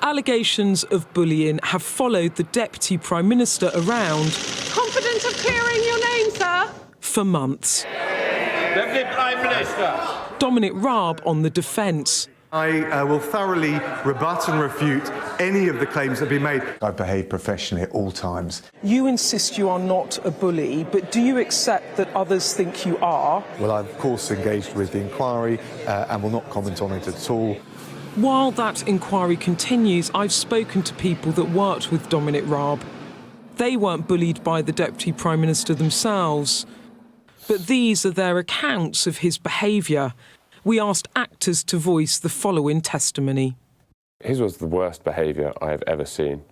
Allegations of bullying have followed the Deputy Prime Minister around. Confident of clearing your name, sir? For months. Deputy Prime Minister. Dominic Raab on the defence. I will thoroughly rebut and refute any of the claims that have been made. I behave professionally at all times. You insist you are not a bully, but do you accept that others think you are? Well, I've of course engaged with the inquiry and will not comment on it at all. While that inquiry continues, I've spoken to people that worked with Dominic Raab. They weren't bullied by the Deputy Prime Minister themselves. But these are their accounts of his behaviour. We asked actors to voice the following testimony. His was the worst behaviour I have ever seen.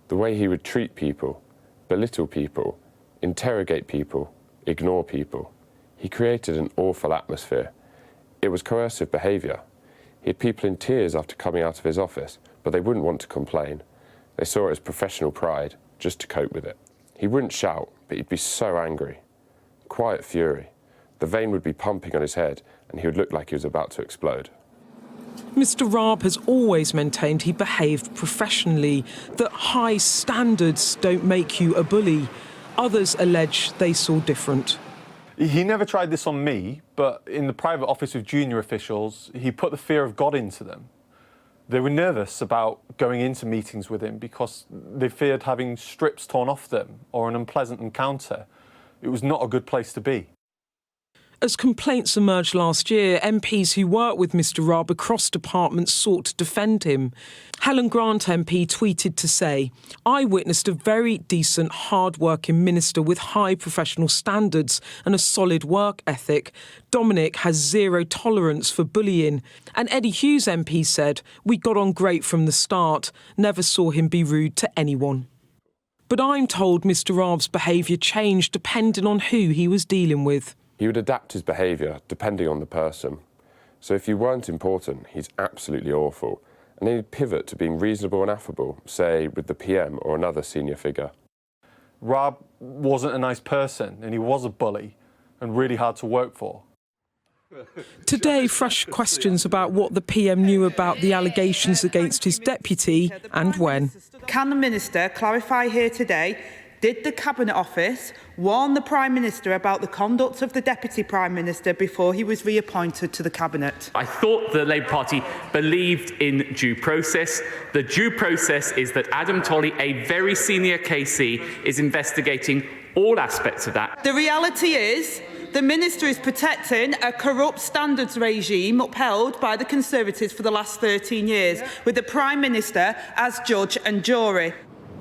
The way he would treat people, belittle people, interrogate people, ignore people. He created an awful atmosphere. It was coercive behaviour. He had people in tears after coming out of his office, but they wouldn't want to complain. They saw it as professional pride, just to cope with it. He wouldn't shout, but he'd be so angry. Quiet fury. The vein would be pumping on his head, and he would look like he was about to explode. Mr Raab has always maintained he behaved professionally, that high standards don't make you a bully. Others allege they saw different. He never tried this on me, but in the private office with junior officials, he put the fear of God into them. They were nervous about going into meetings with him because they feared having strips torn off them or an unpleasant encounter. It was not a good place to be. As complaints emerged last year, MPs who work with Mr Raab across departments sought to defend him. Helen Grant MP tweeted to say, "I witnessed a very decent, hard-working minister with high professional standards and a solid work ethic. Dominic has zero tolerance for bullying." And Eddie Hughes MP said, "We got on great from the start, never saw him be rude to anyone." But I'm told Mr Raab's behaviour changed depending on who he was dealing with. He would adapt his behaviour depending on the person. So if you weren't important, he's absolutely awful. And then he'd pivot to being reasonable and affable, say with the PM or another senior figure. Raab wasn't a nice person, and he was a bully and really hard to work for. Today, fresh questions about what the PM knew about the allegations against his deputy and when. Can the Minister clarify here today, did the Cabinet Office warn the Prime Minister about the conduct of the Deputy Prime Minister before he was reappointed to the Cabinet? I thought the Labour Party believed in due process. The due process is that Adam Tolley, a very senior KC, is investigating all aspects of that. The reality is the Minister is protecting a corrupt standards regime upheld by the Conservatives for the last 13 years, with the Prime Minister as judge and jury.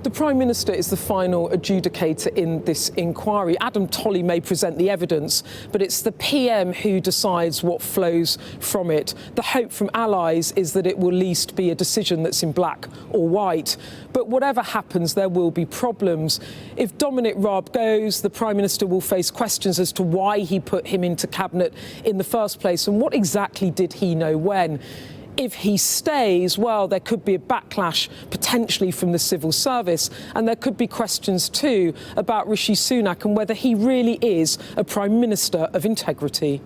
The Prime Minister is the final adjudicator in this inquiry. Adam Tolley may present the evidence, but it's the PM who decides what flows from it. The hope from allies is that it will at least be a decision that's in black or white. But whatever happens, there will be problems. If Dominic Raab goes, the Prime Minister will face questions as to why he put him into Cabinet in the first place and what exactly did he know when. If he stays, well, there could be a backlash potentially from the civil service, and there could be questions too about Rishi Sunak and whether he really is a Prime Minister of integrity.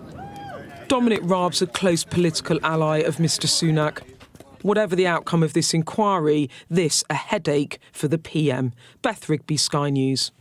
Dominic Raab's a close political ally of Mr Sunak. Whatever the outcome of this inquiry, this a headache for the PM. Beth Rigby, Sky News.